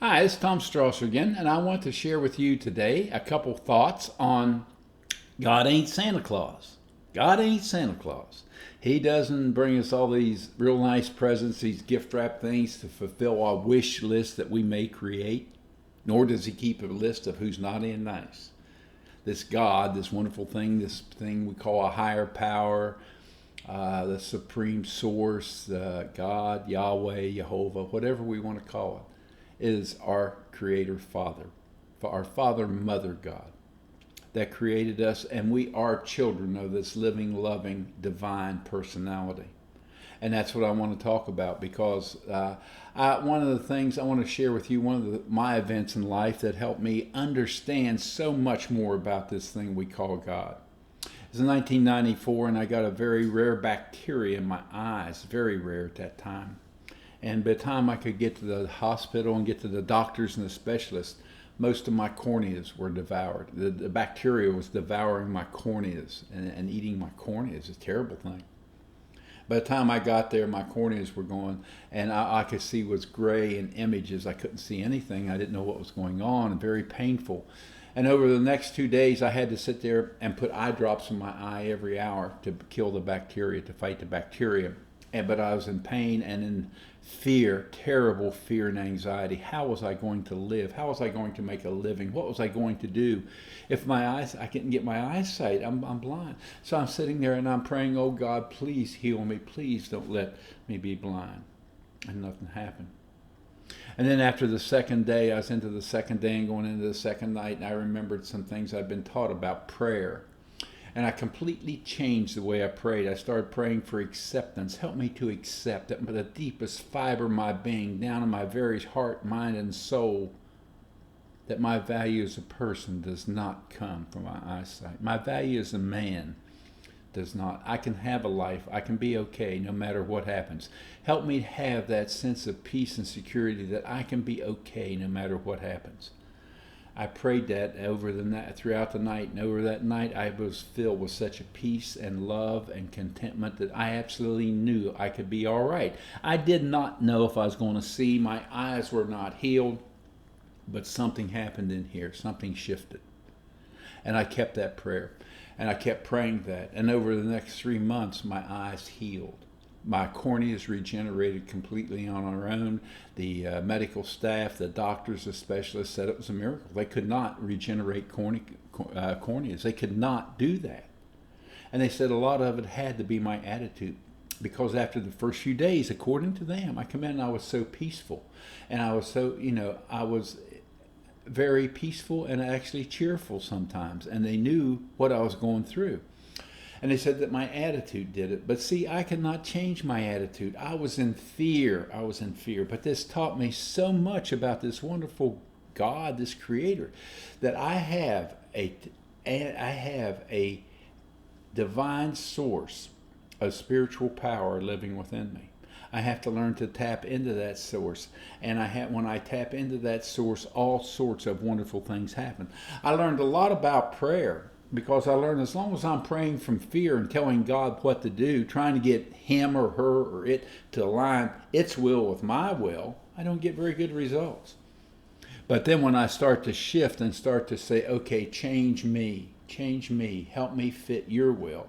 Hi, it's Tom Strasser again, and I want to share with you today a couple thoughts on God ain't Santa Claus. God ain't Santa Claus. He doesn't bring us all these real nice presents, these gift wrap things to fulfill our wish list that we may create, nor does he keep a list of who's naughty and nice. This God, this wonderful thing, this thing we call a higher power, the supreme source, God, Yahweh, Jehovah, whatever we want to call it, is our Creator Father, for our Father, Mother God that created us, and we are children of this living, loving, divine personality. And that's what I want to talk about because one of the things I want to share with you, one of my events in life that helped me understand so much more about this thing we call God. It was in 1994, and I got a very rare bacteria in my eyes, very rare at that time. And by the time I could get to the hospital and get to the doctors and the specialists, most of my corneas were devoured. The bacteria was devouring my corneas and eating my corneas. It's a terrible thing. By the time I got there, my corneas were going, and I could see was gray and images. I couldn't see anything. I didn't know what was going on, and very painful. And over the next 2 days, I had to sit there and put eye drops in my eye every hour to kill the bacteria, to fight the bacteria. But I was in pain and in fear, terrible fear and anxiety. How was I going to live? How was I going to make a living? What was I going to do if I couldn't get my eyesight? I'm blind. So I'm sitting there and I'm praying, oh God, please heal me. Please don't let me be blind. And nothing happened. And then after the second day, I was into the second day and going into the second night, and I remembered some things I'd been taught about prayer. And I completely changed the way I prayed. I started praying for acceptance. Help me to accept that the deepest fiber of my being, down in my very heart, mind, and soul, that my value as a person does not come from my eyesight. My value as a man does not. I can have a life. I can be okay no matter what happens. Help me have that sense of peace and security that I can be okay no matter what happens. I prayed that over the night, throughout the night, and over that night I was filled with such a peace and love and contentment that I absolutely knew I could be all right. I did not know if I was going to see. My eyes were not healed, but something happened in here. Something shifted. And I kept that prayer, and I kept praying that. And over the next 3 months, my eyes healed. My corneas regenerated completely on our own. The medical staff, the doctors, the specialists said it was a miracle. They could not regenerate corneas. They could not do that. And they said a lot of it had to be my attitude. Because after the first few days, according to them, I come in and I was so peaceful. And I was so, I was very peaceful and actually cheerful sometimes. And they knew what I was going through. And they said that my attitude did it. But see, I could not change my attitude. I was in fear. But this taught me so much about this wonderful God, this Creator, that I have a divine source of spiritual power living within me. I have to learn to tap into that source. And when I tap into that source, all sorts of wonderful things happen. I learned a lot about prayer. Because I learned as long as I'm praying from fear and telling God what to do, trying to get him or her or it to align its will with my will, I don't get very good results. But then when I start to shift and start to say, okay, change me, help me fit your will,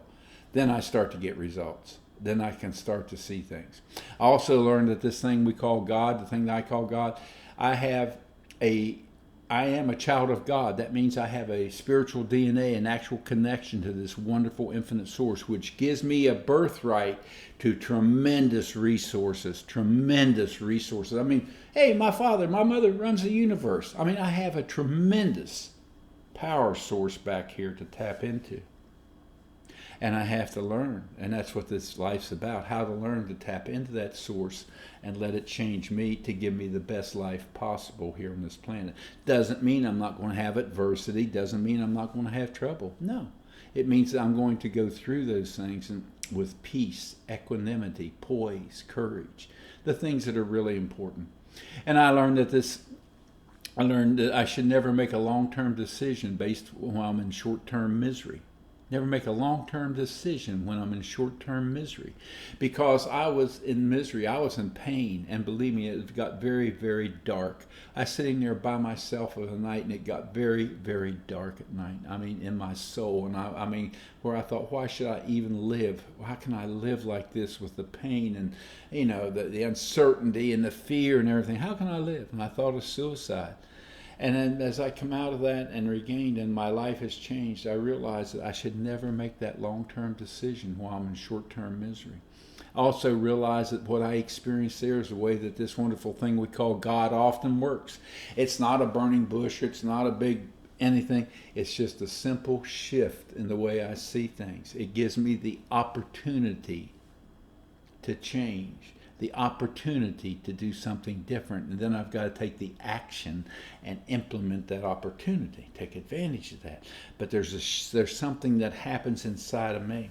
then I start to get results. Then I can start to see things. I also learned that this thing we call God, the thing that I call God, I am a child of God. That means I have a spiritual DNA, an actual connection to this wonderful infinite source, which gives me a birthright to tremendous resources. I mean, hey, my father, my mother runs the universe. I mean, I have a tremendous power source back here to tap into. And I have to learn, and that's what this life's about, how to learn to tap into that source and let it change me to give me the best life possible here on this planet. Doesn't mean I'm not going to have adversity, doesn't mean I'm not going to have trouble. No, it means that I'm going to go through those things with peace, equanimity, poise, courage, the things that are really important. And I learned that I should never make a long-term decision based while I'm in short-term misery. Never make a long-term decision when I'm in short-term misery. Because I was in misery, I was in pain, and believe me, it got very, very dark. I was sitting there by myself of the night, and it got very, very dark at night. I mean, in my soul. And I mean, where I thought, why should I even live? How can I live like this with the pain and, the uncertainty and the fear and everything? How can I live? And I thought of suicide. And then as I come out of that and regained and my life has changed, I realized that I should never make that long-term decision while I'm in short-term misery. I also realized that what I experienced there is the way that this wonderful thing we call God often works. It's not a burning bush. It's not a big anything. It's just a simple shift in the way I see things. It gives me the opportunity to change, the opportunity to do something different, and then I've got to take the action and implement that opportunity, take advantage of that. But there's something that happens inside of me,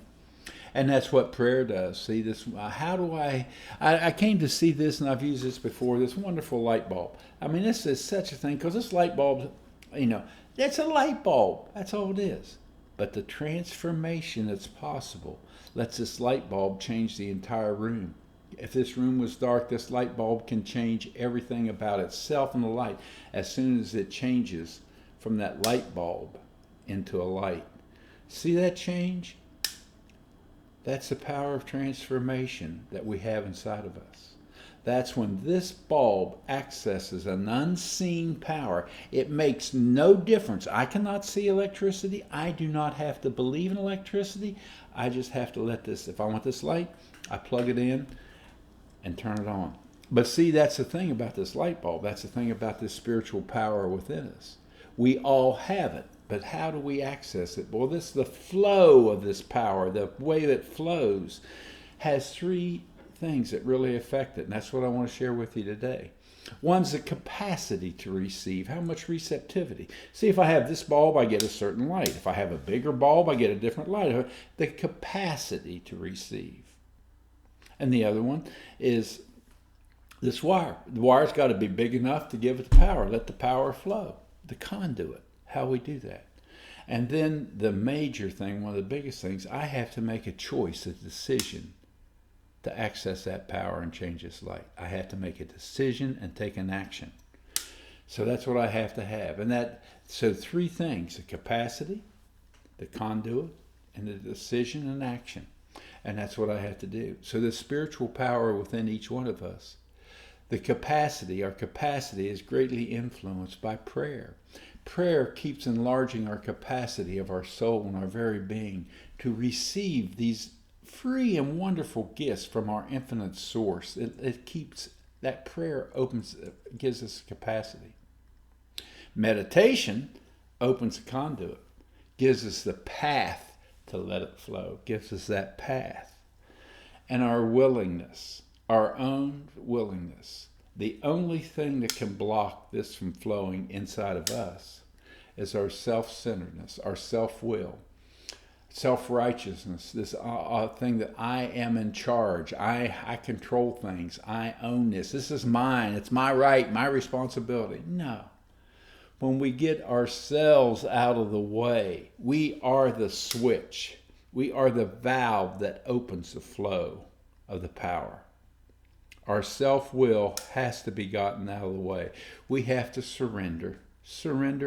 and that's what prayer does. See this? How do I came to see this, and I've used this before. This wonderful light bulb. I mean, this is such a thing because this light bulb, it's a light bulb. That's all it is. But the transformation that's possible lets this light bulb change the entire room. If this room was dark, this light bulb can change everything about itself and the light as soon as it changes from that light bulb into a light. See that change? That's the power of transformation that we have inside of us. That's when this bulb accesses an unseen power. It makes no difference. I cannot see electricity. I do not have to believe in electricity. I just have to let this, if I want this light, I plug it in and turn it on. But see, that's the thing about this light bulb. That's the thing about this spiritual power within us. We all have it, but how do we access it? Well, the flow of this power, the way that it flows, has three things that really affect it, and that's what I want to share with you today. One's the capacity to receive. How much receptivity? See, if I have this bulb, I get a certain light. If I have a bigger bulb, I get a different light. The capacity to receive. And the other one is this wire. The wire's got to be big enough to give it the power. Let the power flow. The conduit. How we do that. And then the major thing, one of the biggest things, I have to make a choice, a decision to access that power and change this light. I have to make a decision and take an action. So that's what I have to have. So three things: the capacity, the conduit, and the decision and action. And that's what I have to do. So the spiritual power within each one of us, our capacity is greatly influenced by prayer. Prayer keeps enlarging our capacity of our soul and our very being to receive these free and wonderful gifts from our infinite source. It keeps, that prayer gives us capacity. Meditation opens a conduit, gives us the path to let it flow, gives us that path. And our willingness, our own willingness, the only thing that can block this from flowing inside of us is our self-centeredness, our self-will, self-righteousness, this thing that I am in charge, I control things, I own this is mine, it's my right, my responsibility. No. When we get ourselves out of the way, we are the switch. We are the valve that opens the flow of the power. Our self-will has to be gotten out of the way. We have to surrender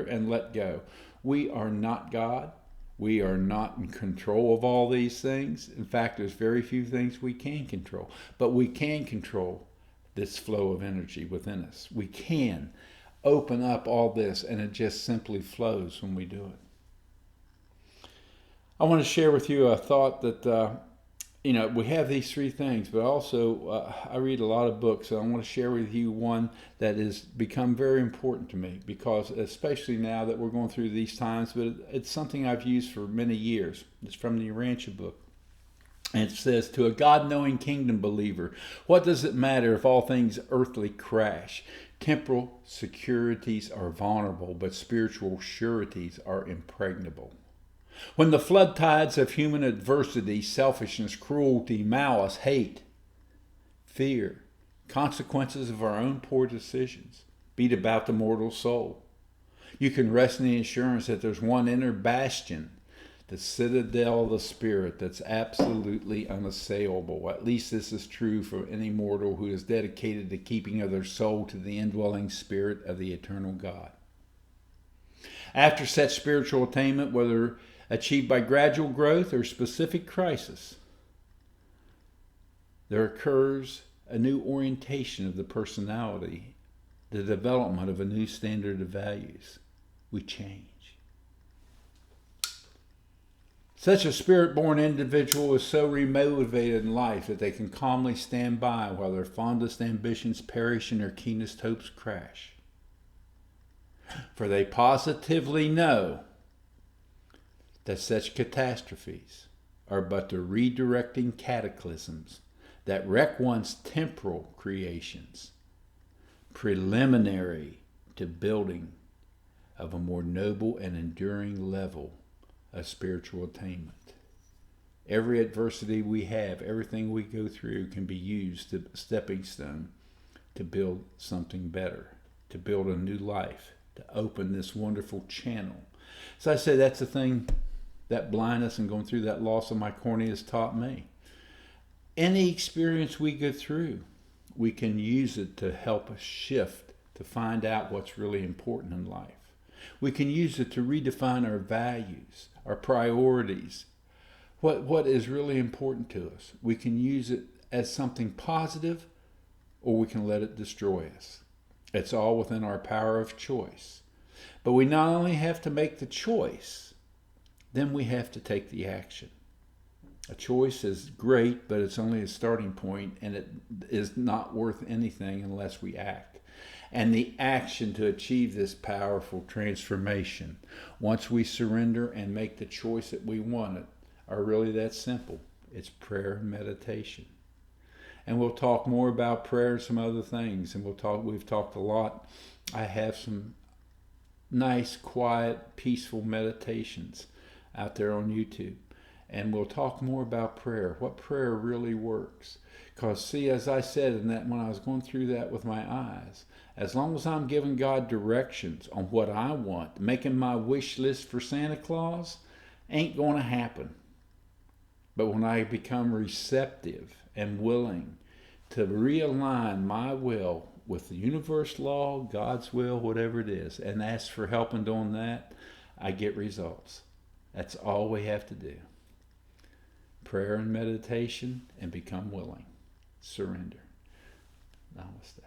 and let go. We are not God. We are not in control of all these things. In fact, there's very few things we can control. But we can control this flow of energy within us. We can open up all this, and it just simply flows when we do it. I want to share with you a thought that, we have these three things, but also I read a lot of books, and I want to share with you one that has become very important to me, because especially now that we're going through these times, but it's something I've used for many years. It's from the Urantia book. And it says, to a God-knowing kingdom believer, what does it matter if all things earthly crash? Temporal securities are vulnerable, but spiritual sureties are impregnable. When the flood tides of human adversity, selfishness, cruelty, malice, hate, fear, consequences of our own poor decisions beat about the mortal soul, you can rest in the assurance that there's one inner bastion the citadel of the Spirit that's absolutely unassailable. At least this is true for any mortal who is dedicated to keeping of their soul to the indwelling Spirit of the eternal God. After such spiritual attainment, whether achieved by gradual growth or specific crisis, there occurs a new orientation of the personality, the development of a new standard of values. We change. Such a spirit-born individual is so remotivated in life that they can calmly stand by while their fondest ambitions perish and their keenest hopes crash. For they positively know that such catastrophes are but the redirecting cataclysms that wreck one's temporal creations, preliminary to building of a more noble and enduring level of spiritual attainment. Every adversity we have, everything we go through can be used as a stepping stone to build something better, to build a new life, to open this wonderful channel. So I say that's the thing that blindness and going through that loss of my cornea has taught me. Any experience we go through, we can use it to help us shift, to find out what's really important in life. We can use it to redefine our values, our priorities, what is really important to us. We can use it as something positive, or we can let it destroy us. It's all within our power of choice. But we not only have to make the choice, then we have to take the action. A choice is great, but it's only a starting point, and it is not worth anything unless we act. And the action to achieve this powerful transformation, once we surrender and make the choice that we want it, are really that simple. It's prayer and meditation. And we'll talk more about prayer and some other things. And we've talked a lot. I have some nice, quiet, peaceful meditations out there on YouTube. And we'll talk more about prayer, what prayer really works. Because see, as I said in that, when I was going through that with my eyes, as long as I'm giving God directions on what I want, making my wish list for Santa Claus, ain't going to happen. But when I become receptive and willing to realign my will with the universe law, God's will, whatever it is, and ask for help in doing that, I get results. That's all we have to do. Prayer and meditation, and become willing. Surrender. Namaste.